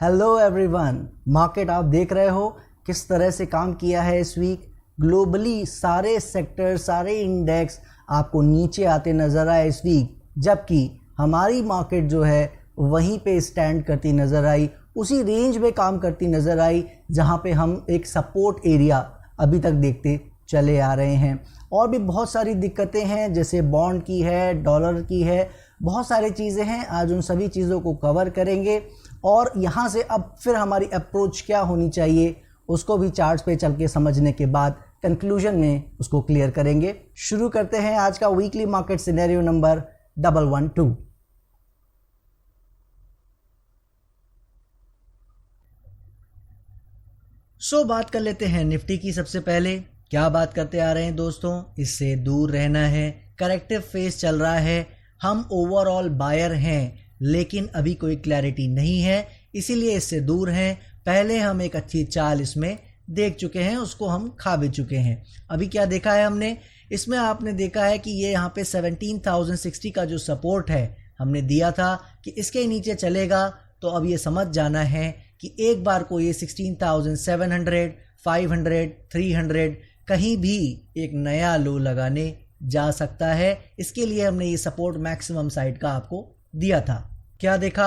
Hello everyone, market आप देख रहे हो किस तरह से काम किया है इस वीक। ग्लोबली सारे सेक्टर, सारे इंडेक्स आपको नीचे आते नज़र आए इस वीक, जबकि हमारी मार्केट जो है वहीं पे स्टैंड करती नज़र आई, उसी रेंज में काम करती नज़र आई जहां पे हम एक सपोर्ट एरिया अभी तक देखते चले आ रहे हैं। और भी बहुत सारी दिक्कतें हैं, जैसे बॉन्ड की है, डॉलर की है, बहुत सारी चीज़ें हैं। आज उन सभी चीज़ों को कवर करेंगे और यहाँ से अब फिर हमारी अप्रोच क्या होनी चाहिए उसको भी चार्ट्स पे चल के समझने के बाद कंक्लूजन में उसको क्लियर करेंगे। शुरू करते हैं आज का वीकली मार्केट सिनेरियो नंबर 112। बात कर लेते हैं निफ्टी की। सबसे पहले क्या बात करते आ रहे हैं दोस्तों, इससे दूर रहना है। करेक्टिव फेज चल रहा है, हम ओवरऑल बायर हैं लेकिन अभी कोई क्लैरिटी नहीं है, इसीलिए इससे दूर हैं। पहले हम एक अच्छी चाल इसमें देख चुके हैं, उसको हम खा भी चुके हैं। अभी क्या देखा है हमने इसमें, आपने देखा है कि ये यहाँ पे 17,060 का जो सपोर्ट है हमने दिया था कि इसके नीचे चलेगा, तो अब ये समझ जाना है कि एक बार को ये 16,700, 500, 300 कहीं भी एक नया लो लगाने जा सकता है। इसके लिए हमने ये सपोर्ट मैक्सिमम साइड का आपको दिया था। क्या देखा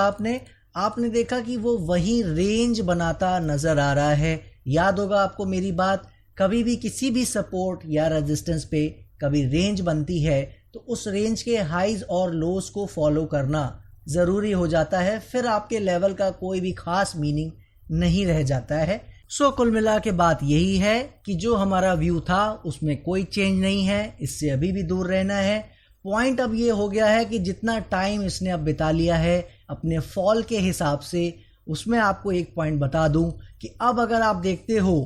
आपने देखा कि वो वही रेंज बनाता नजर आ रहा है। याद होगा आपको मेरी बात, कभी भी किसी भी सपोर्ट या रेजिस्टेंस पे कभी रेंज बनती है तो उस रेंज के हाइज और लोस को फॉलो करना ज़रूरी हो जाता है, फिर आपके लेवल का कोई भी खास मीनिंग नहीं रह जाता है। कुल मिला के बात यही है कि जो हमारा व्यू था उसमें कोई चेंज नहीं है, इससे अभी भी दूर रहना है। पॉइंट अब ये हो गया है कि जितना टाइम इसने अब बिता लिया है अपने फॉल के हिसाब से, उसमें आपको एक पॉइंट बता दूं कि अब अगर आप देखते हो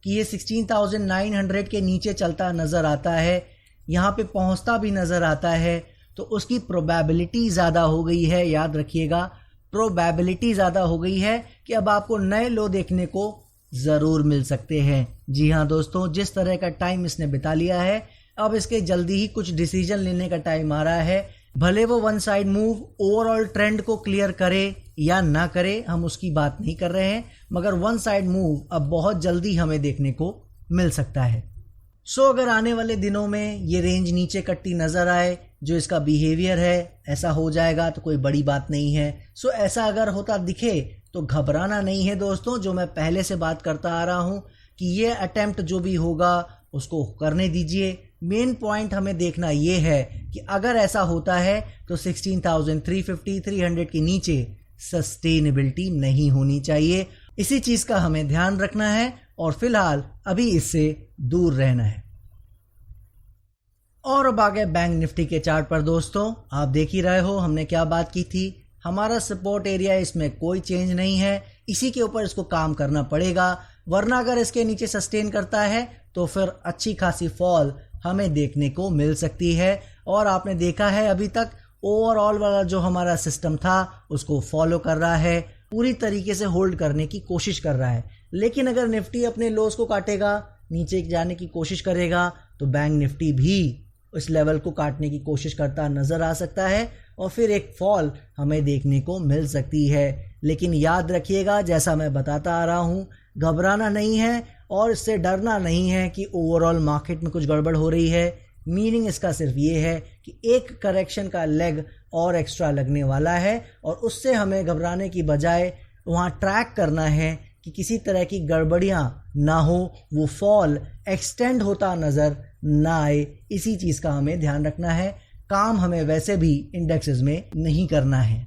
कि ये 16,900 के नीचे चलता नज़र आता है, यहाँ पे पहुँचता भी नज़र आता है, तो उसकी प्रोबेबिलिटी ज़्यादा हो गई है। याद रखिएगा, प्रोबेबिलिटी ज़्यादा हो गई है कि अब आपको नए लो देखने को ज़रूर मिल सकते हैं। जी हाँ दोस्तों, जिस तरह का टाइम इसने बिता लिया है अब इसके जल्दी ही कुछ डिसीजन लेने का टाइम आ रहा है। भले वो one side move overall trend को क्लियर करे या ना करे, हम उसकी बात नहीं कर रहे हैं, मगर वन साइड मूव अब बहुत जल्दी हमें देखने को मिल सकता है। अगर आने वाले दिनों में ये रेंज नीचे कटती नजर आए, जो इसका बिहेवियर है ऐसा हो जाएगा तो कोई बड़ी बात नहीं है। ऐसा अगर होता दिखे तो घबराना नहीं है दोस्तों। जो मैं पहले से बात करता आ रहा हूं कि ये अटेम्प्ट जो भी होगा उसको करने दीजिए। मेन पॉइंट हमें देखना ये है कि अगर ऐसा होता है तो 16,350, 300 के नीचे सस्टेनेबिलिटी नहीं होनी चाहिए। इसी चीज का हमें ध्यान रखना है और फिलहाल अभी इससे दूर रहना है। और अब आ गए बैंक निफ्टी के चार्ट पर दोस्तों। आप देख ही रहे हो हमने क्या बात की थी, हमारा सपोर्ट एरिया, इसमें कोई चेंज नहीं है, इसी के ऊपर इसको काम करना पड़ेगा, वरना अगर इसके नीचे सस्टेन करता है तो फिर अच्छी खासी फॉल हमें देखने को मिल सकती है। और आपने देखा है अभी तक ओवरऑल वाला जो हमारा सिस्टम था उसको फॉलो कर रहा है, पूरी तरीके से होल्ड करने की कोशिश कर रहा है। लेकिन अगर निफ्टी अपने लोस को काटेगा, नीचे जाने की कोशिश करेगा, तो बैंक निफ्टी भी उस लेवल को काटने की कोशिश करता नजर आ सकता है और फिर एक फॉल हमें देखने को मिल सकती है। लेकिन याद रखिएगा, जैसा मैं बताता आ रहा हूँ, घबराना नहीं है और इससे डरना नहीं है कि ओवरऑल मार्केट में कुछ गड़बड़ हो रही है। मीनिंग इसका सिर्फ ये है कि एक करेक्शन का लेग और एक्स्ट्रा लगने वाला है और उससे हमें घबराने की बजाय वहाँ ट्रैक करना है कि किसी तरह की गड़बड़ियाँ ना हो, वो फॉल एक्सटेंड होता नज़र ना आए। इसी चीज़ का हमें ध्यान रखना है। काम हमें वैसे भी इंडेक्सेस में नहीं करना है।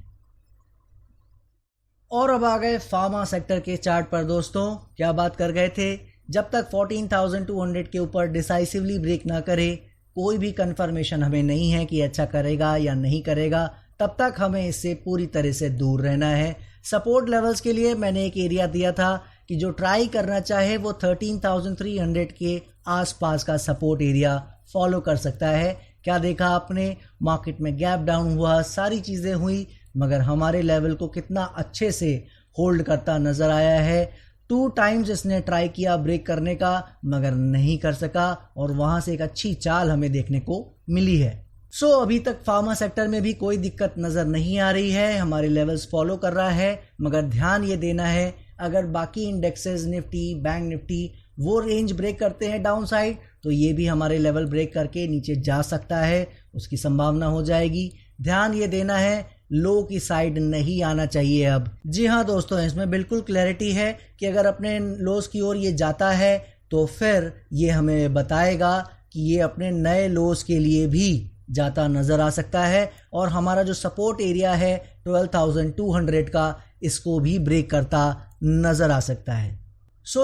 और अब आ गए फार्मा सेक्टर के चार्ट पर दोस्तों। क्या बात कर गए थे, जब तक 14,200 के ऊपर डिसाइसिवली ब्रेक ना करे, कोई भी कंफर्मेशन हमें नहीं है कि अच्छा करेगा या नहीं करेगा, तब तक हमें इससे पूरी तरह से दूर रहना है। सपोर्ट लेवल्स के लिए मैंने एक एरिया दिया था कि जो ट्राई करना चाहे वो 13,300 के आसपास का सपोर्ट एरिया फॉलो कर सकता है। क्या देखा आपने, मार्केट में गैप डाउन हुआ, सारी चीज़ें हुई, मगर हमारे लेवल को कितना अच्छे से होल्ड करता नज़र आया है। 2 टाइम्स इसने ट्राई किया ब्रेक करने का, मगर नहीं कर सका और वहाँ से एक अच्छी चाल हमें देखने को मिली है। अभी तक फार्मा सेक्टर में भी कोई दिक्कत नज़र नहीं आ रही है, हमारे लेवल्स फॉलो कर रहा है। मगर ध्यान ये देना है, अगर बाकी इंडेक्सेस निफ्टी, बैंक निफ्टी वो रेंज ब्रेक करते हैं डाउन साइड, तो ये भी हमारे लेवल ब्रेक करके नीचे जा सकता है, उसकी संभावना हो जाएगी। ध्यान ये देना है, लो की साइड नहीं आना चाहिए अब। जी हाँ दोस्तों, इसमें बिल्कुल क्लैरिटी है कि अगर अपने लोस की ओर ये जाता है तो फिर ये हमें बताएगा कि ये अपने नए लोस के लिए भी जाता नज़र आ सकता है, और हमारा जो सपोर्ट एरिया है 12,200 का, इसको भी ब्रेक करता नज़र आ सकता है।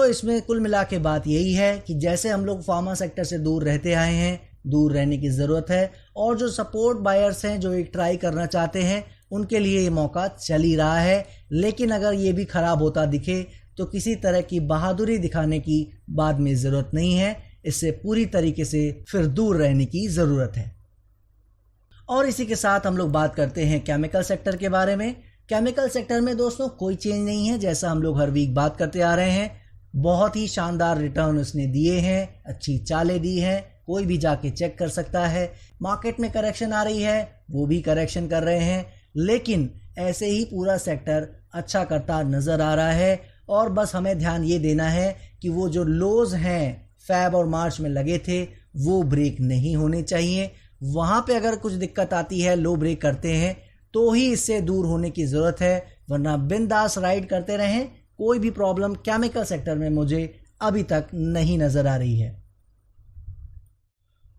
इसमें कुल मिला के बात यही है कि जैसे हम लोग फार्मा सेक्टर से दूर रहते आए हैं, दूर रहने की ज़रूरत है, और जो सपोर्ट बायर्स हैं जो एक ट्राई करना चाहते हैं, उनके लिए ये मौका चल ही रहा है। लेकिन अगर ये भी ख़राब होता दिखे तो किसी तरह की बहादुरी दिखाने की बाद में ज़रूरत नहीं है, इससे पूरी तरीके से फिर दूर रहने की ज़रूरत है। और इसी के साथ हम लोग बात करते हैं केमिकल सेक्टर के बारे में। केमिकल सेक्टर में दोस्तों कोई चेंज नहीं है, जैसा हम लोग हर वीक बात करते आ रहे हैं। बहुत ही शानदार रिटर्न उसने दिए हैं, अच्छी चालें दी हैं, कोई भी जाके चेक कर सकता है। मार्केट में करेक्शन आ रही है, वो भी करेक्शन कर रहे हैं, लेकिन ऐसे ही पूरा सेक्टर अच्छा करता नज़र आ रहा है। और बस हमें ध्यान ये देना है कि वो जो लोज हैं फैब और मार्च में लगे थे, वो ब्रेक नहीं होने चाहिए। वहाँ पे अगर कुछ दिक्कत आती है, लो ब्रेक करते हैं, तो ही इससे दूर होने की ज़रूरत है, वरना बिंदास राइड करते रहें। कोई भी प्रॉब्लम केमिकल सेक्टर में मुझे अभी तक नहीं नज़र आ रही है।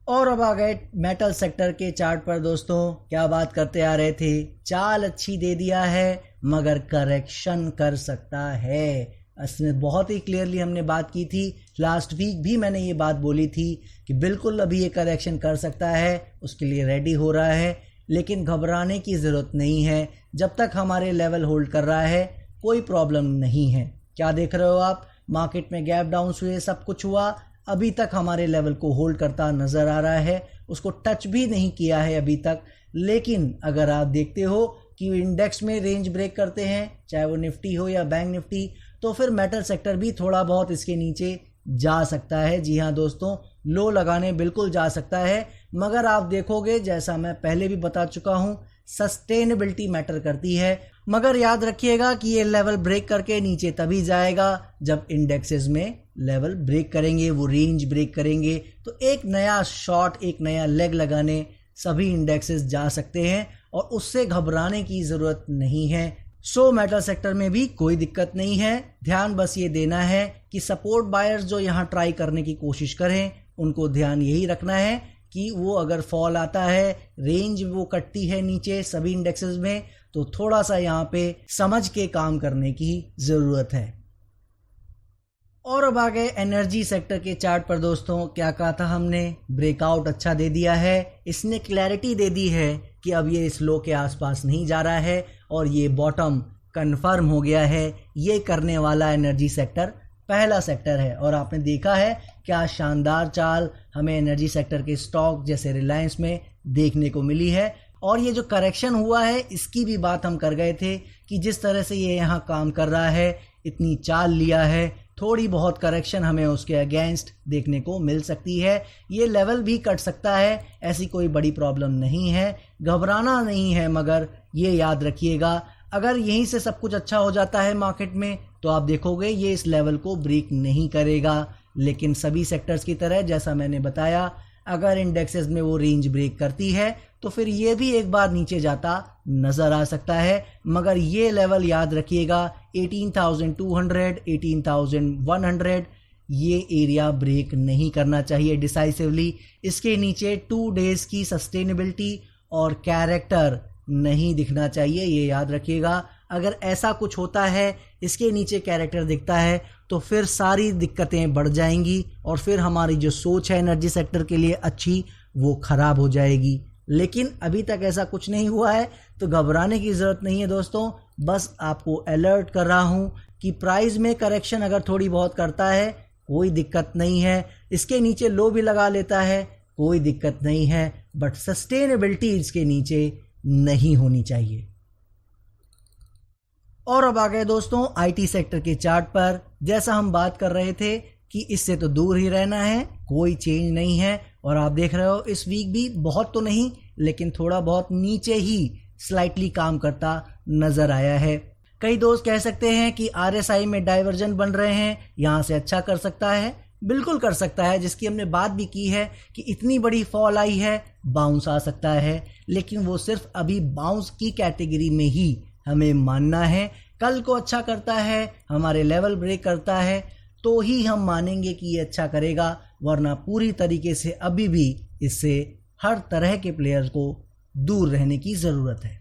और अब आ गए मेटल सेक्टर के चार्ट पर दोस्तों। क्या बात करते आ रहे थे, चाल अच्छी दे दिया है मगर करेक्शन कर सकता है। इसमें बहुत ही क्लियरली हमने बात की थी, लास्ट वीक भी मैंने ये बात बोली थी कि बिल्कुल अभी ये करेक्शन कर सकता है, उसके लिए रेडी हो रहा है। लेकिन घबराने की ज़रूरत नहीं है, जब तक हमारे लेवल होल्ड कर रहा है कोई प्रॉब्लम नहीं है। क्या देख रहे हो आप, मार्केट में गैप डाउन हुए, सब कुछ हुआ, अभी तक हमारे लेवल को होल्ड करता नज़र आ रहा है, उसको टच भी नहीं किया है अभी तक। लेकिन अगर आप देखते हो कि इंडेक्स में रेंज ब्रेक करते हैं, चाहे वो निफ्टी हो या बैंक निफ्टी, तो फिर मेटल सेक्टर भी थोड़ा बहुत इसके नीचे जा सकता है। जी हाँ दोस्तों, लो लगाने बिल्कुल जा सकता है, मगर आप देखोगे जैसा मैं पहले भी बता चुका हूँ, सस्टेनेबिलिटी मैटर करती है। मगर याद रखिएगा कि ये लेवल ब्रेक करके नीचे तभी जाएगा जब इंडेक्सेस में लेवल ब्रेक करेंगे, वो रेंज ब्रेक करेंगे, तो एक नया शॉट, एक नया लेग लगाने सभी इंडेक्सेस जा सकते हैं, और उससे घबराने की ज़रूरत नहीं है। मेटल सेक्टर में भी कोई दिक्कत नहीं है। ध्यान बस ये देना है कि सपोर्ट बायर्स जो यहाँ ट्राई करने की कोशिश करें, उनको ध्यान यही रखना है कि वो अगर फॉल आता है, रेंज वो कटती है नीचे सभी इंडेक्सेस में, तो थोड़ा सा यहाँ पे समझ के काम करने की ज़रूरत है। और अब आ गए एनर्जी सेक्टर के चार्ट पर दोस्तों। क्या कहा था हमने, ब्रेकआउट अच्छा दे दिया है, इसने क्लैरिटी दे दी है कि अब ये इस लो के आसपास नहीं जा रहा है, और ये बॉटम कंफर्म हो गया है। ये करने वाला एनर्जी सेक्टर पहला सेक्टर है, और आपने देखा है क्या शानदार चाल हमें एनर्जी सेक्टर के स्टॉक जैसे रिलायंस में देखने को मिली है। और ये जो करेक्शन हुआ है, इसकी भी बात हम कर गए थे कि जिस तरह से ये यहाँ काम कर रहा है, इतनी चाल लिया है, थोड़ी बहुत करेक्शन हमें उसके अगेंस्ट देखने को मिल सकती है। ये लेवल भी कट सकता है, ऐसी कोई बड़ी प्रॉब्लम नहीं है, घबराना नहीं है। मगर ये याद रखिएगा, अगर यहीं से सब कुछ अच्छा हो जाता है मार्केट में, तो आप देखोगे ये इस लेवल को ब्रेक नहीं करेगा। लेकिन सभी सेक्टर्स की तरह जैसा मैंने बताया, अगर इंडेक्सेस में वो रेंज ब्रेक करती है तो फिर ये भी एक बार नीचे जाता नज़र आ सकता है। मगर ये लेवल याद रखिएगा, 18,200, 18,100, ये एरिया ब्रेक नहीं करना चाहिए डिसाइसिवली। इसके नीचे 2 डेज की सस्टेनेबिलिटी और कैरेक्टर नहीं दिखना चाहिए, ये याद रखिएगा। अगर ऐसा कुछ होता है, इसके नीचे कैरेक्टर दिखता है, तो फिर सारी दिक्कतें बढ़ जाएंगी, और फिर हमारी जो सोच है एनर्जी सेक्टर के लिए अच्छी, वो ख़राब हो जाएगी। लेकिन अभी तक ऐसा कुछ नहीं हुआ है, तो घबराने की ज़रूरत नहीं है दोस्तों। बस आपको अलर्ट कर रहा हूँ कि प्राइस में करेक्शन अगर थोड़ी बहुत करता है, कोई दिक्कत नहीं है। इसके नीचे लो भी लगा लेता है, कोई दिक्कत नहीं है, बट सस्टेनेबिलिटी इसके नीचे नहीं होनी चाहिए। और अब आ गए दोस्तों आईटी सेक्टर के चार्ट पर। जैसा हम बात कर रहे थे कि इससे तो दूर ही रहना है, कोई चेंज नहीं है, और आप देख रहे हो इस वीक भी बहुत तो नहीं लेकिन थोड़ा बहुत नीचे ही स्लाइटली काम करता नजर आया है। कई दोस्त कह सकते हैं कि RSI में डाइवर्जन बन रहे हैं, यहां से अच्छा कर सकता है। बिल्कुल कर सकता है, जिसकी हमने बात भी की है कि इतनी बड़ी फॉल आई है, बाउंस आ सकता है, लेकिन वो सिर्फ अभी बाउंस की कैटेगरी में ही हमें मानना है। कल को अच्छा करता है, हमारे लेवल ब्रेक करता है तो ही हम मानेंगे कि ये अच्छा करेगा, वरना पूरी तरीके से अभी भी इससे हर तरह के प्लेयर्स को दूर रहने की ज़रूरत है।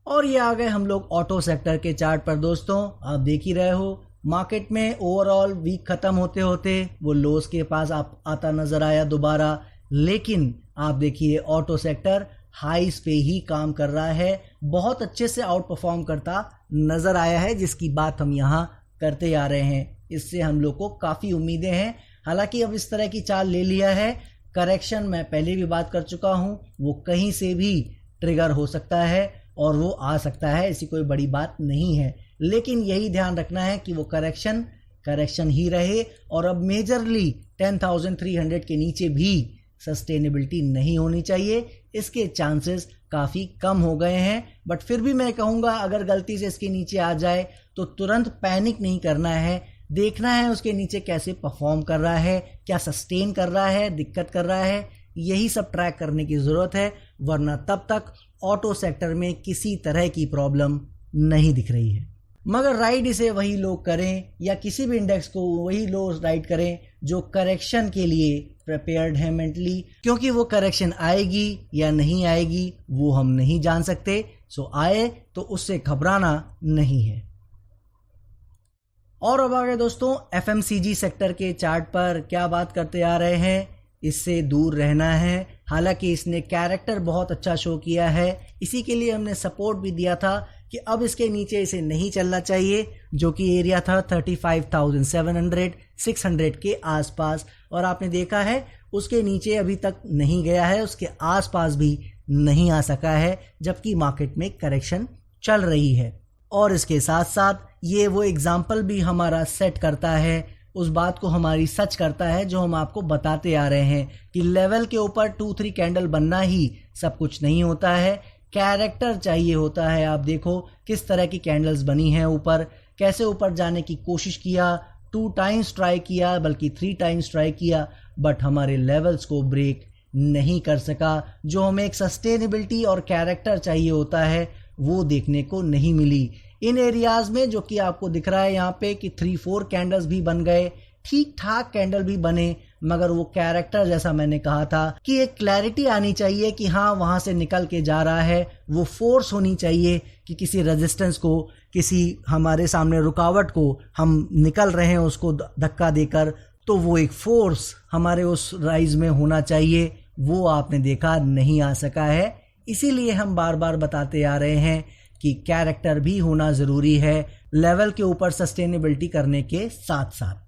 और ये आ गए हम लोग ऑटो सेक्टर के चार्ट पर। दोस्तों आप देख ही रहे हो, मार्केट में ओवरऑल वीक खत्म होते होते वो लोस के पास आता नजर आया दोबारा, लेकिन आप देखिए ऑटो सेक्टर हाईस पे ही काम कर रहा है, बहुत अच्छे से आउट परफॉर्म करता नजर आया है, जिसकी बात हम यहाँ करते आ रहे हैं। इससे हम लोग को काफ़ी उम्मीदें हैं। हालांकि अब इस तरह की चाल ले लिया है, करेक्शन मैं पहले भी बात कर चुका हूँ, वो कहीं से भी ट्रिगर हो सकता है और वो आ सकता है, ऐसी कोई बड़ी बात नहीं है। लेकिन यही ध्यान रखना है कि वो करेक्शन ही रहे और अब मेजरली 10,300 के नीचे भी सस्टेनेबिलिटी नहीं होनी चाहिए। इसके चांसेस काफ़ी कम हो गए हैं, बट फिर भी मैं कहूँगा अगर गलती से इसके नीचे आ जाए तो तुरंत पैनिक नहीं करना है, देखना है उसके नीचे कैसे परफॉर्म कर रहा है, क्या सस्टेन कर रहा है, दिक्कत कर रहा है, यही सब ट्रैक करने की ज़रूरत है। वरना तब तक ऑटो सेक्टर में किसी तरह की प्रॉब्लम नहीं दिख रही है। मगर राइड इसे वही लोग करें या किसी भी इंडेक्स को वही लोग राइड करें जो करेक्शन के लिए प्रिपेयर्ड है मेंटली, क्योंकि वो करेक्शन आएगी या नहीं आएगी वो हम नहीं जान सकते। सो आए तो उससे घबराना नहीं है। और अब आगे दोस्तों FMCG सेक्टर के चार्ट पर क्या बात करते आ रहे हैं, इससे दूर रहना है। हालांकि इसने कैरेक्टर बहुत अच्छा शो किया है, इसी के लिए हमने सपोर्ट भी दिया था कि अब इसके नीचे इसे नहीं चलना चाहिए, जो कि एरिया था 35,700 600 के आसपास। और आपने देखा है उसके नीचे अभी तक नहीं गया है, उसके आसपास भी नहीं आ सका है, जबकि मार्केट में करेक्शन चल रही है। और इसके साथ साथ ये वो एग्जाम्पल भी हमारा सेट करता है, उस बात को हमारी सच करता है जो हम आपको बताते आ रहे हैं कि लेवल के ऊपर 2-3 कैंडल बनना ही सब कुछ नहीं होता है, कैरेक्टर चाहिए होता है। आप देखो किस तरह की कैंडल्स बनी हैं, ऊपर कैसे ऊपर जाने की कोशिश किया, 2 टाइम्स ट्राई किया, बल्कि 3 टाइम्स ट्राई किया, बट हमारे लेवल्स को ब्रेक नहीं कर सका। जो हमें एक सस्टेनेबिलिटी और कैरेक्टर चाहिए होता है वो देखने को नहीं मिली। इन एरियाज में जो कि आपको दिख रहा है यहाँ पे कि 3-4 कैंडल्स भी बन गए, ठीक ठाक कैंडल भी बने, मगर वो कैरेक्टर जैसा मैंने कहा था कि एक क्लैरिटी आनी चाहिए कि हाँ वहां से निकल के जा रहा है, वो फोर्स होनी चाहिए कि किसी रेजिस्टेंस को, किसी हमारे सामने रुकावट को हम निकल रहे हैं उसको धक्का देकर, तो वो एक फोर्स हमारे उस राइज में होना चाहिए। वो आपने देखा नहीं आ सका है, इसीलिए हम बार बार बताते आ रहे हैं कि कैरेक्टर भी होना ज़रूरी है लेवल के ऊपर सस्टेनेबिलिटी करने के साथ साथ।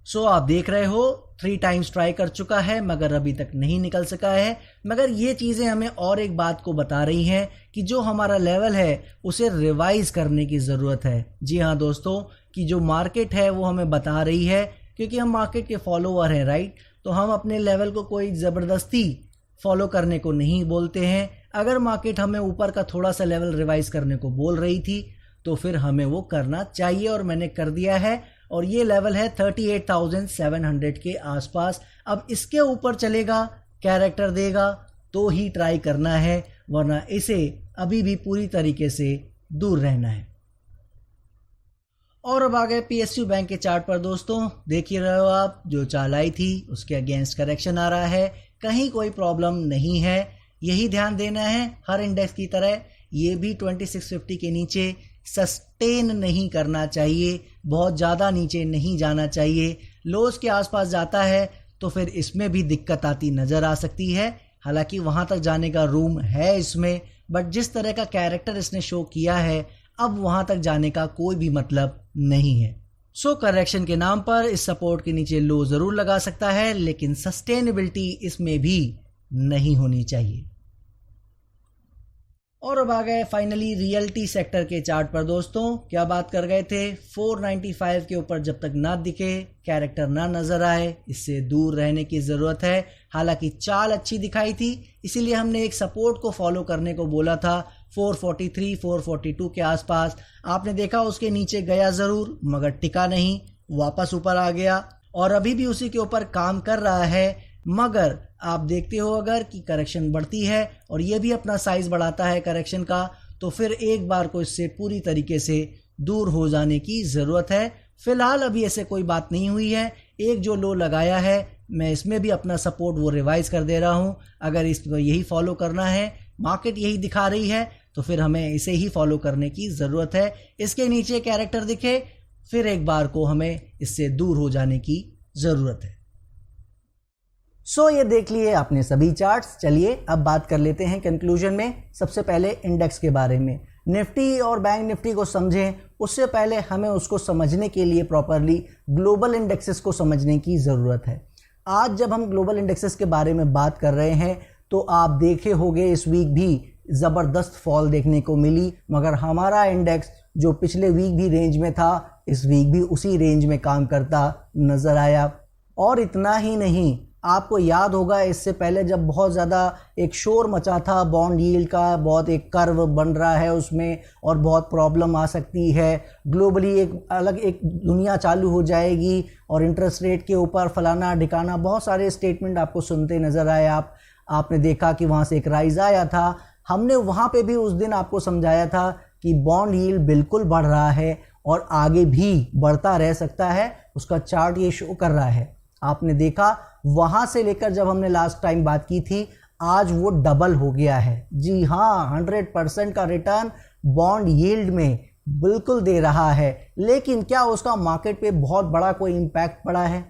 सो आप देख रहे हो 3 टाइम्स ट्राई कर चुका है मगर अभी तक नहीं निकल सका है। मगर ये चीज़ें हमें और एक बात को बता रही हैं कि जो हमारा लेवल है उसे रिवाइज करने की ज़रूरत है। जी हाँ दोस्तों, कि जो मार्केट है वो हमें बता रही है, क्योंकि हम मार्केट के फॉलोअर हैं, राइट। तो हम अपने लेवल को कोई ज़बरदस्ती फॉलो करने को नहीं बोलते हैं। अगर मार्केट हमें ऊपर का थोड़ा सा लेवल रिवाइज करने को बोल रही थी तो फिर हमें वो करना चाहिए, और मैंने कर दिया है। और ये लेवल है 38,700 के आसपास। अब इसके ऊपर चलेगा, कैरेक्टर देगा तो ही ट्राई करना है, वरना इसे अभी भी पूरी तरीके से दूर रहना है। और अब आ गए PSU बैंक के चार्ट पर। दोस्तों देख ही रहे हो आप, जो चाल आई थी उसके अगेंस्ट करेक्शन आ रहा है, कहीं कोई प्रॉब्लम नहीं है। यही ध्यान देना है हर इंडेक्स की तरह, ये भी 2650 के नीचे सस्टेन नहीं करना चाहिए, बहुत ज़्यादा नीचे नहीं जाना चाहिए। लोस के आसपास जाता है तो फिर इसमें भी दिक्कत आती नज़र आ सकती है। हालांकि वहाँ तक जाने का रूम है इसमें, बट जिस तरह का कैरेक्टर इसने शो किया है अब वहाँ तक जाने का कोई भी मतलब नहीं है। सो करेक्शन के नाम पर इस सपोर्ट के नीचे लो ज़रूर लगा सकता है, लेकिन सस्टेनेबिलिटी इसमें भी नहीं होनी चाहिए। और अब आ गए फाइनली रियलिटी सेक्टर के चार्ट पर दोस्तों। क्या बात कर गए थे, 495 के ऊपर जब तक ना दिखे, कैरेक्टर ना नजर आए, इससे दूर रहने की ज़रूरत है। हालांकि चाल अच्छी दिखाई थी, इसीलिए हमने एक सपोर्ट को फॉलो करने को बोला था 443 442 के आसपास। आपने देखा उसके नीचे गया ज़रूर मगर टिका नहीं, वापस ऊपर आ गया और अभी भी उसी के ऊपर काम कर रहा है। मगर आप देखते हो अगर कि करेक्शन बढ़ती है और ये भी अपना साइज बढ़ाता है करेक्शन का, तो फिर एक बार को इससे पूरी तरीके से दूर हो जाने की ज़रूरत है। फिलहाल अभी ऐसे कोई बात नहीं हुई है। एक जो लो लगाया है मैं इसमें भी अपना सपोर्ट वो रिवाइज कर दे रहा हूँ। अगर इसको यही फॉलो करना है, मार्केट यही दिखा रही है, तो फिर हमें इसे ही फॉलो करने की ज़रूरत है। इसके नीचे कैरेक्टर दिखे फिर एक बार को हमें इससे दूर हो जाने की ज़रूरत है। सो ये देख लिए आपने सभी चार्ट्स। चलिए अब बात कर लेते हैं कंक्लूजन में। सबसे पहले इंडेक्स के बारे में। निफ्टी और बैंक निफ्टी को समझें उससे पहले हमें उसको समझने के लिए प्रॉपरली ग्लोबल इंडेक्सेस को समझने की ज़रूरत है। आज जब हम ग्लोबल इंडेक्सेस के बारे में बात कर रहे हैं तो आप देखे होंगे इस वीक भी ज़बरदस्त फॉल देखने को मिली, मगर हमारा इंडेक्स जो पिछले वीक भी रेंज में था इस वीक भी उसी रेंज में काम करता नज़र आया। और इतना ही नहीं, आपको याद होगा इससे पहले जब बहुत ज़्यादा एक शोर मचा था बॉन्ड यील्ड का, बहुत एक कर्व बन रहा है उसमें और बहुत प्रॉब्लम आ सकती है ग्लोबली, एक अलग एक दुनिया चालू हो जाएगी और इंटरेस्ट रेट के ऊपर फलाना ढिकाना बहुत सारे स्टेटमेंट आपको सुनते नज़र आए। आपने देखा कि वहाँ से एक राइज आया था। हमने वहाँ पे भी उस दिन आपको समझाया था कि बॉन्ड यील्ड बिल्कुल बढ़ रहा है और आगे भी बढ़ता रह सकता है, उसका चार्ट ये शो कर रहा है। आपने देखा वहाँ से लेकर जब हमने लास्ट टाइम बात की थी आज वो डबल हो गया है। जी हाँ, 100% का रिटर्न बॉन्ड यील्ड में बिल्कुल दे रहा है। लेकिन क्या उसका मार्केट पे बहुत बड़ा कोई इम्पैक्ट पड़ा है?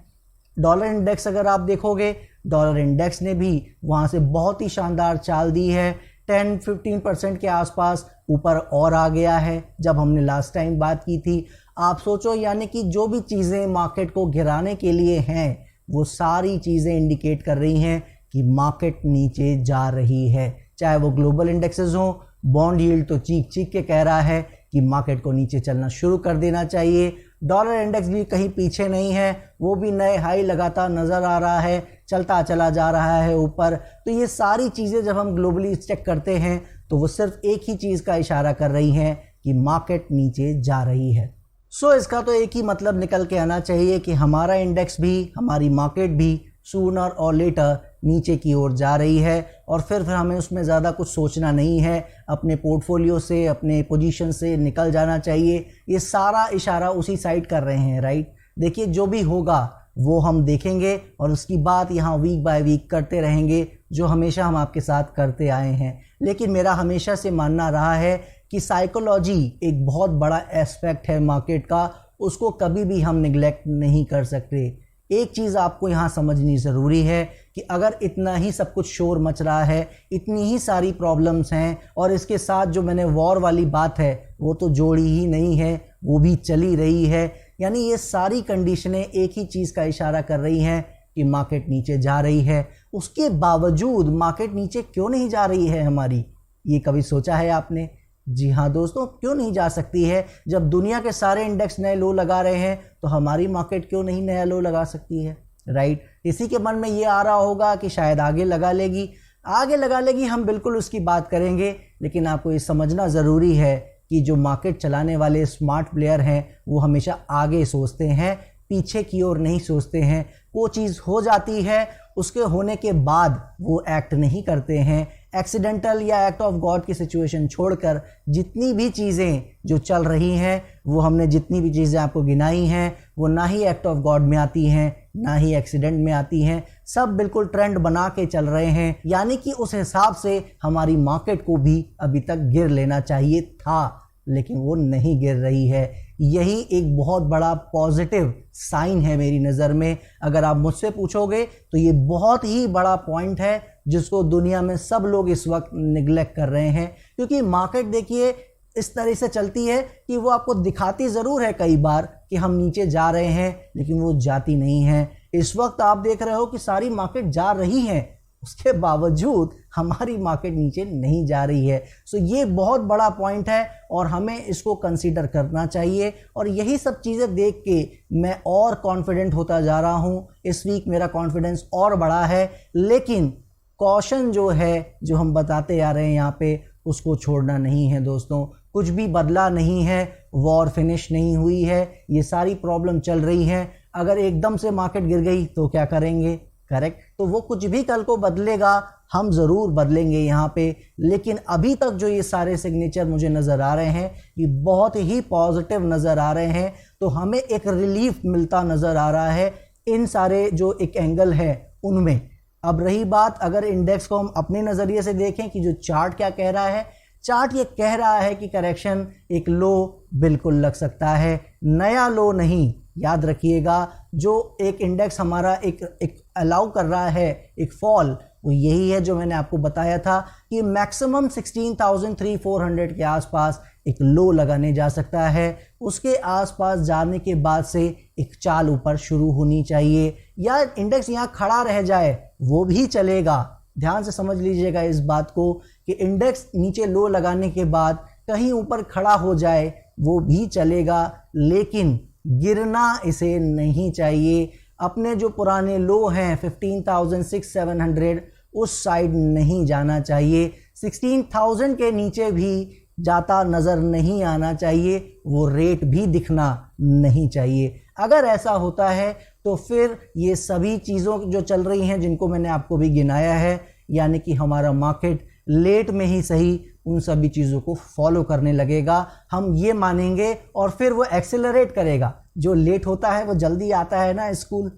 डॉलर इंडेक्स अगर आप देखोगे, डॉलर इंडेक्स ने भी वहाँ से बहुत ही शानदार चाल दी है, 10-15% के आसपास ऊपर और आ गया है जब हमने लास्ट टाइम बात की थी। आप सोचो, यानी कि जो भी चीज़ें मार्केट को गिराने के लिए हैं वो सारी चीज़ें इंडिकेट कर रही हैं कि मार्केट नीचे जा रही है। चाहे वो ग्लोबल इंडेक्सेस हो, बॉन्ड यील्ड तो चीख चीख के कह रहा है कि मार्केट को नीचे चलना शुरू कर देना चाहिए। डॉलर इंडेक्स भी कहीं पीछे नहीं है, वो भी नए हाई लगाता नज़र आ रहा है, चलता चला जा रहा है ऊपर। तो ये सारी चीज़ें जब हम ग्लोबली चेक करते हैं तो वो सिर्फ एक ही चीज़ का इशारा कर रही हैं कि मार्केट नीचे जा रही है। सो इसका तो एक ही मतलब निकल के आना चाहिए कि हमारा इंडेक्स भी, हमारी मार्केट भी सूनर और लेटर नीचे की ओर जा रही है और फिर हमें उसमें ज़्यादा कुछ सोचना नहीं है, अपने पोर्टफोलियो से, अपने पोजीशन से निकल जाना चाहिए। ये सारा इशारा उसी साइड कर रहे हैं, राइट। देखिए जो भी होगा वो हम देखेंगे और उसकी बात यहाँ वीक बाय वीक करते रहेंगे, जो हमेशा हम आपके साथ करते आए हैं। लेकिन मेरा हमेशा से मानना रहा है कि साइकोलॉजी एक बहुत बड़ा एस्पेक्ट है मार्केट का, उसको कभी भी हम निगलेक्ट नहीं कर सकते। एक चीज़ आपको यहाँ समझनी ज़रूरी है कि अगर इतना ही सब कुछ शोर मच रहा है, इतनी ही सारी प्रॉब्लम्स हैं और इसके साथ जो मैंने वॉर वाली बात है वो तो जोड़ी ही नहीं है, वो भी चली रही है, यानी ये सारी कंडीशनें एक ही चीज़ का इशारा कर रही हैं कि मार्केट नीचे जा रही है। उसके बावजूद मार्केट नीचे क्यों नहीं जा रही है हमारी, ये कभी सोचा है आपने? जी हाँ दोस्तों, क्यों नहीं जा सकती है? जब दुनिया के सारे इंडेक्स नए लो लगा रहे हैं तो हमारी मार्केट क्यों नहीं नया लो लगा सकती है, राइट। किसी के मन में ये आ रहा होगा कि शायद आगे लगा लेगी, आगे लगा लेगी, हम बिल्कुल उसकी बात करेंगे। लेकिन आपको ये समझना ज़रूरी है कि जो मार्केट चलाने वाले स्मार्ट प्लेयर हैं वो हमेशा आगे सोचते हैं, पीछे की ओर नहीं सोचते हैं। वो चीज़ हो जाती है, उसके होने के बाद वो एक्ट नहीं करते हैं। एक्सीडेंटल या एक्ट ऑफ गॉड की सिचुएशन छोड़कर जितनी भी चीज़ें जो चल रही हैं, वो हमने जितनी भी चीज़ें आपको गिनाई हैं वो ना ही एक्ट ऑफ गॉड में आती हैं, ना ही एक्सीडेंट में आती हैं, सब बिल्कुल ट्रेंड बना के चल रहे हैं। यानी कि उस हिसाब से हमारी मार्केट को भी अभी तक गिर लेना चाहिए था, लेकिन वो नहीं गिर रही है। यही एक बहुत बड़ा पॉजिटिव साइन है मेरी नज़र में। अगर आप मुझसे पूछोगे तो ये बहुत ही बड़ा पॉइंट है जिसको दुनिया में सब लोग इस वक्त निगलेक्ट कर रहे हैं, क्योंकि मार्केट देखिए इस तरह से चलती है कि वो आपको दिखाती ज़रूर है कई बार कि हम नीचे जा रहे हैं, लेकिन वो जाती नहीं है। इस वक्त आप देख रहे हो कि सारी मार्केट जा रही है, उसके बावजूद हमारी मार्केट नीचे नहीं जा रही है। सो ये बहुत बड़ा पॉइंट है और हमें इसको कंसीडर करना चाहिए। और यही सब चीज़ें देख के मैं और कॉन्फिडेंट होता जा रहा हूँ। इस वीक मेरा कॉन्फिडेंस और बढ़ा है, लेकिन कॉशन जो है, जो हम बताते आ रहे हैं यहाँ पे, उसको छोड़ना नहीं है दोस्तों। कुछ भी बदला नहीं है, वॉर फिनिश नहीं हुई है, ये सारी प्रॉब्लम चल रही हैं। अगर एकदम से मार्केट गिर गई तो क्या करेंगे? करेक्ट। तो वो कुछ भी कल को बदलेगा, हम ज़रूर बदलेंगे यहाँ पे। लेकिन अभी तक जो ये सारे सिग्नेचर मुझे नज़र आ रहे हैं, ये बहुत ही पॉजिटिव नज़र आ रहे हैं। तो हमें एक रिलीफ मिलता नज़र आ रहा है इन सारे जो एक एंगल है उनमें। अब रही बात, अगर इंडेक्स को हम अपने नज़रिए से देखें कि जो चार्ट क्या कह रहा है, चार्ट ये कह रहा है कि करेक्शन एक लो बिल्कुल लग सकता है, नया लो नहीं। याद रखिएगा, जो एक इंडेक्स हमारा एक अलाउ कर रहा है एक फॉल, वो यही है जो मैंने आपको बताया था कि मैक्सिमम 16,300-400 के आसपास एक लो लगाने जा सकता है। उसके आसपास जाने के बाद से एक चाल ऊपर शुरू होनी चाहिए, या इंडेक्स यहाँ खड़ा रह जाए वो भी चलेगा। ध्यान से समझ लीजिएगा इस बात को कि इंडेक्स नीचे लो लगाने के बाद कहीं ऊपर खड़ा हो जाए वो भी चलेगा, लेकिन गिरना इसे नहीं चाहिए। अपने जो पुराने लो हैं 15,600-700 उस साइड नहीं जाना चाहिए। 16,000 के नीचे भी जाता नज़र नहीं आना चाहिए, वो रेट भी दिखना नहीं चाहिए। अगर ऐसा होता है तो फिर ये सभी चीज़ों जो चल रही हैं जिनको मैंने आपको भी गिनाया है, यानी कि हमारा मार्केट लेट में ही सही उन सभी चीज़ों को फॉलो करने लगेगा, हम ये मानेंगे, और फिर वो एक्सेलरेट करेगा। जो लेट होता है वो जल्दी आता है ना स्कूल।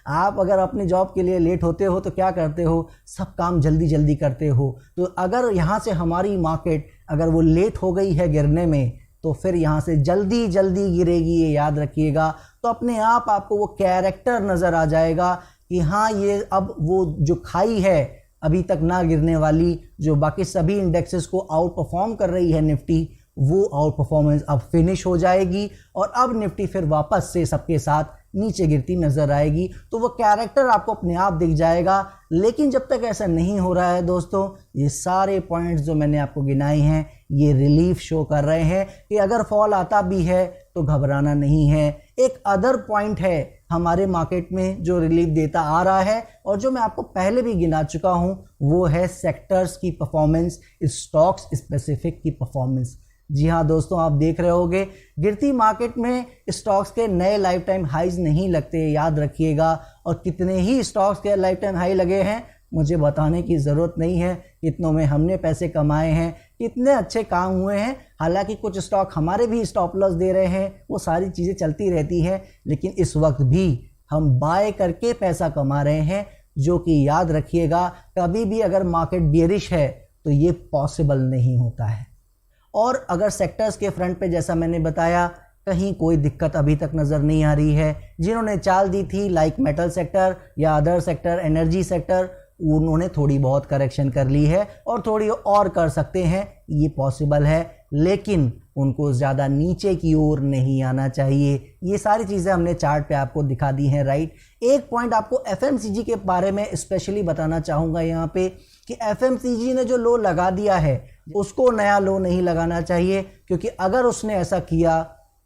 आप अगर अपने जॉब के लिए लेट होते हो तो क्या करते हो? सब काम जल्दी जल्दी करते हो। तो अगर यहाँ से हमारी मार्केट अगर वो लेट हो गई है गिरने में, तो फिर यहाँ से जल्दी जल्दी गिरेगी, ये याद रखिएगा। तो अपने आप आपको वो कैरेक्टर नज़र आ जाएगा कि हाँ, ये अब वो जो खाई है अभी तक ना गिरने वाली, जो बाकी सभी इंडेक्सेस को आउट परफॉर्म कर रही है निफ्टी, वो आउट परफॉर्मेंस अब फिनिश हो जाएगी और अब निफ्टी फिर वापस से सबके साथ नीचे गिरती नजर आएगी। तो वो कैरेक्टर आपको अपने आप दिख जाएगा। लेकिन जब तक ऐसा नहीं हो रहा है दोस्तों, ये सारे पॉइंट्स जो मैंने आपको गिनाए हैं ये रिलीफ शो कर रहे हैं कि अगर फॉल आता भी है तो घबराना नहीं है। एक अदर पॉइंट है हमारे मार्केट में जो रिलीफ देता आ रहा है और जो मैं आपको पहले भी गिना चुका हूं, वो है सेक्टर्स की परफॉर्मेंस, स्टॉक्स स्पेसिफिक की परफॉर्मेंस। जी हाँ दोस्तों, आप देख रहे होंगे गिरती मार्केट में स्टॉक्स के नए लाइफ टाइम हाइज नहीं लगते, याद रखिएगा। और कितने ही स्टॉक्स के लाइफ टाइम हाई लगे हैं मुझे बताने की ज़रूरत नहीं है, कितनों में हमने पैसे कमाए हैं, कितने अच्छे काम हुए हैं। हालांकि कुछ स्टॉक हमारे भी स्टॉप लॉस दे रहे हैं, वो सारी चीज़ें चलती रहती हैं, लेकिन इस वक्त भी हम बाय करके पैसा कमा रहे हैं, जो कि याद रखिएगा कभी भी अगर मार्केट बेयरिश है तो ये पॉसिबल नहीं होता है। और अगर सेक्टर्स के फ्रंट पे जैसा मैंने बताया, कहीं कोई दिक्कत अभी तक नज़र नहीं आ रही है। जिन्होंने चाल दी थी लाइक मेटल सेक्टर या अदर सेक्टर, एनर्जी सेक्टर, उन्होंने थोड़ी बहुत करेक्शन कर ली है और थोड़ी और कर सकते हैं, ये पॉसिबल है, लेकिन उनको ज़्यादा नीचे की ओर नहीं आना चाहिए। ये सारी चीज़ें हमने चार्ट पे आपको दिखा दी हैं, राइट। एक पॉइंट आपको एफएमसीजी के बारे में स्पेशली बताना चाहूँगा यहाँ पे कि एफएमसीजी ने जो लो लगा दिया है उसको नया लो नहीं लगाना चाहिए, क्योंकि अगर उसने ऐसा किया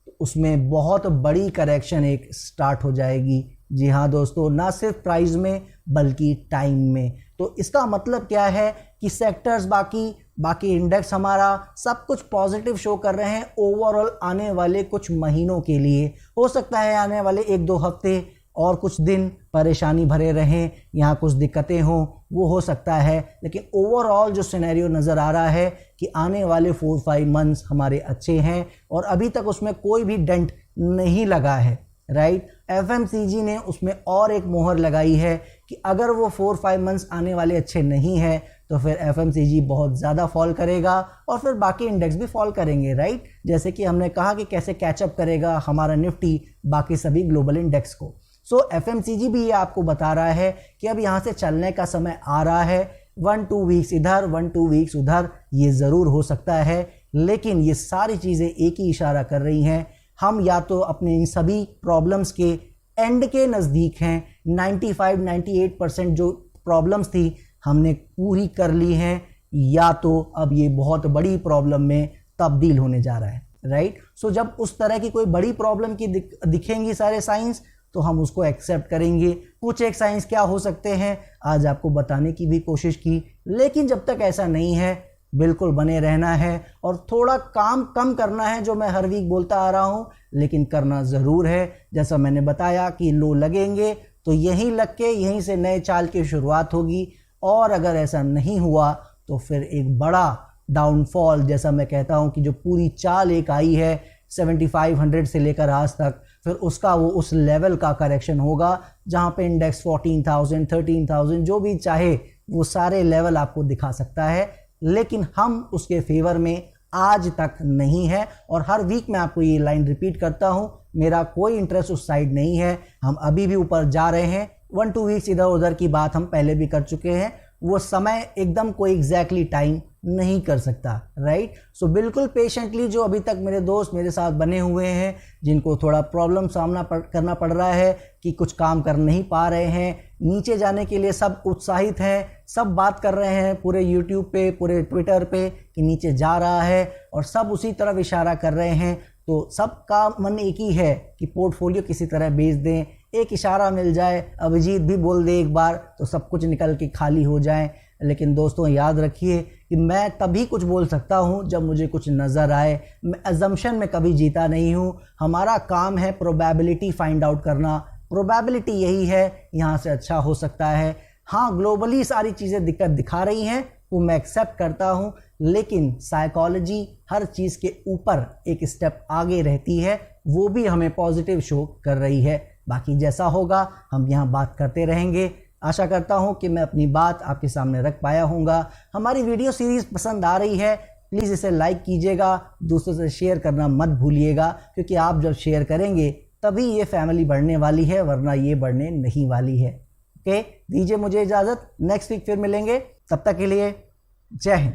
तो उसमें बहुत बड़ी करेक्शन एक स्टार्ट हो जाएगी। जी हाँ दोस्तों, ना सिर्फ प्राइस में बल्कि टाइम में। तो इसका मतलब क्या है कि सेक्टर्स बाकी इंडेक्स हमारा सब कुछ पॉजिटिव शो कर रहे हैं ओवरऑल आने वाले कुछ महीनों के लिए। हो सकता है आने वाले 1-2 हफ्ते और कुछ दिन परेशानी भरे रहें, यहाँ कुछ दिक्कतें हों, वो हो सकता है, लेकिन ओवरऑल जो सिनेरियो नज़र आ रहा है कि आने वाले 4-5 मंथ्स हमारे अच्छे हैं और अभी तक उसमें कोई भी डेंट नहीं लगा है, राइट। एफएमसीजी ने उसमें और एक मोहर लगाई है कि अगर वो 4-5 मंथ्स आने वाले अच्छे नहीं है तो फिर एफएमसीजी बहुत ज़्यादा फॉल करेगा और फिर बाकी इंडेक्स भी फॉल करेंगे, राइट। जैसे कि हमने कहा कि कैसे कैचअप करेगा हमारा निफ्टी बाकी सभी ग्लोबल इंडेक्स को। सो एफएमसीजी भी ये आपको बता रहा है कि अब यहाँ से चलने का समय आ रहा है। 1-2 वीक्स इधर, 1-2 वीक्स उधर, ये ज़रूर हो सकता है, लेकिन ये सारी चीज़ें एक ही इशारा कर रही हैं, हम या तो अपने इन सभी प्रॉब्लम्स के एंड के नज़दीक हैं। 95-98% जो प्रॉब्लम्स थी हमने पूरी कर ली हैं, या तो अब ये बहुत बड़ी प्रॉब्लम में तब्दील होने जा रहा है, राइट। सो जब उस तरह की कोई बड़ी प्रॉब्लम की दिखेंगी सारे साइंस, तो हम उसको एक्सेप्ट करेंगे। कुछ एक साइंस क्या हो सकते हैं आज आपको बताने की भी कोशिश की, लेकिन जब तक ऐसा नहीं है बिल्कुल बने रहना है और थोड़ा काम कम करना है, जो मैं हर वीक बोलता आ रहा हूँ, लेकिन करना ज़रूर है। जैसा मैंने बताया कि लो लगेंगे तो यहीं लग के यहीं से नए चाल की शुरुआत होगी, और अगर ऐसा नहीं हुआ तो फिर एक बड़ा डाउनफॉल, जैसा मैं कहता हूँ कि जो पूरी चाल एक आई है 7500 से लेकर आज तक, फिर उसका वो उस लेवल का करेक्शन होगा जहाँ पे इंडेक्स 14,000 13,000 जो भी चाहे वो सारे लेवल आपको दिखा सकता है, लेकिन हम उसके फेवर में आज तक नहीं है। और हर वीक मैं आपको ये लाइन रिपीट करता हूँ, मेरा कोई इंटरेस्ट उस साइड नहीं है। हम अभी भी ऊपर जा रहे हैं, 1-2 वीक्स इधर उधर की बात हम पहले भी कर चुके हैं, वो समय एकदम कोई एग्जैक्टली टाइम नहीं कर सकता, राइट। सो बिल्कुल पेशेंटली जो अभी तक मेरे दोस्त मेरे साथ बने हुए हैं, जिनको थोड़ा प्रॉब्लम करना पड़ रहा है कि कुछ काम कर नहीं पा रहे हैं, नीचे जाने के लिए सब उत्साहित हैं, सब बात कर रहे हैं पूरे यूट्यूब पे, पूरे ट्विटर पे कि नीचे जा रहा है, और सब उसी तरफ इशारा कर रहे हैं। तो सबका मन एक ही है कि पोर्टफोलियो किसी तरह बेच दें, एक इशारा मिल जाए, अभिजीत भी बोल दे एक बार तो सब कुछ निकल के खाली हो जाए। लेकिन दोस्तों याद रखिए कि मैं तभी कुछ बोल सकता हूँ जब मुझे कुछ नज़र आए। मैं अजम्पशन में कभी जीता नहीं हूँ, हमारा काम है प्रोबेबिलिटी फाइंड आउट करना। प्रोबेबिलिटी यही है यहाँ से अच्छा हो सकता है। हाँ, ग्लोबली सारी चीज़ें दिक्कत दिखा रही हैं, वो मैं एक्सेप्ट करता हूँ, लेकिन साइकोलॉजी हर चीज़ के ऊपर एक स्टेप आगे रहती है, वो भी हमें पॉजिटिव शो कर रही है। बाकी जैसा होगा हम यहाँ बात करते रहेंगे। आशा करता हूँ कि मैं अपनी बात आपके सामने रख पाया हूँगा। हमारी वीडियो सीरीज़ पसंद आ रही है, प्लीज़ इसे लाइक कीजिएगा, दूसरों से शेयर करना मत भूलिएगा, क्योंकि आप जब शेयर करेंगे तभी ये फैमिली बढ़ने वाली है, वरना ये बढ़ने नहीं वाली है। ओके, दीजिए मुझे इजाज़त, नेक्स्ट वीक फिर मिलेंगे, तब तक के लिए जय हिंद।